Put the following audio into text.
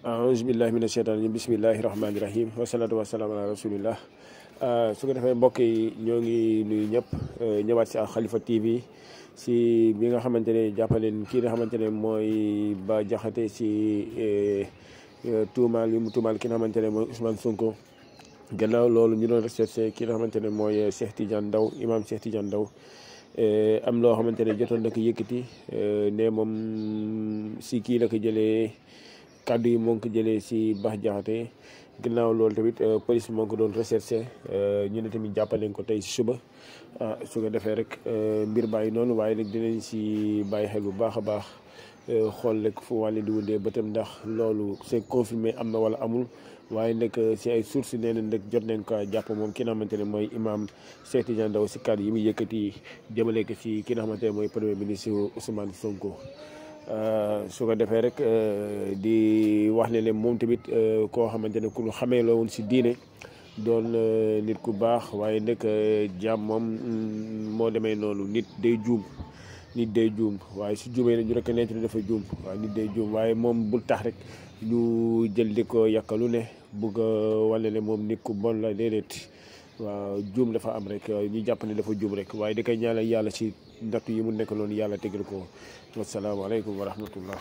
auzu billahi mina sheytaani rajim bismillahi rahmaani rahim wasalaatu wasalaam ala rasulillah. su ko defee mbokk yi ñoo ngi nuyu ñëpp ñëwaat si Khalifa TV si bi nga xamante ne jàppaleen kii nga xamante ne mooy Bah Diakhaté si tuumaal yi mu tuumaal ki nga xamante ne mooy Ousmane Sonko. gannaaw loolu ñu doon recherché ki nga xamante ne mooy Cheikh Tidiane Ndao imam Cheikh Tidiane Ndao am loo xamante ne jotoon na ko yëkkati ne moom si kii la ko jëlee. kàddu yi moo ngi ko jëlee si Bah Diakhaté ginnaaw loolu tamit police moo ngi ko doon recherché ñu ne tamit jàppaleen ko tey si suba su ko defee rek mbir bàyyi noonu waaye nag dinañ si bàyyi xel bu baax a baax xool rek fu wàlle di wundee bëtam ndax loolu c'est confirmé am na wala amul waaye nag si ay sources nee nañ nag jot nañ ko jàpp moom ki nga xamante ne mooy imam Cheikh Tidiane Ndao si kàddu yi muy yëkkati jëmale ko si ki nga xamante ne mooy premier ministre Ousmane Sonko. su ko defee rek di wax ne moom tamit koo xamante ne ku ñu xamee la woon si diine doon nit ku baax waaye nag jaam moom moo demee noonu nit day juum waaye su juumee ne ñu reconnaître ne dafa juum waaye nit day juum waaye moom bul tax rek ñu jël di ko yàkkalu ne bugg a wane ne moom nit ku bon la déedéet waaw juum dafa am rek ñu jàpp ne dafa juum rek waaye di koy ñaanal yàlla si nattu yi mu nekk noonu yàlla tegal ko wasalaamaaleykum wa rahmatullah.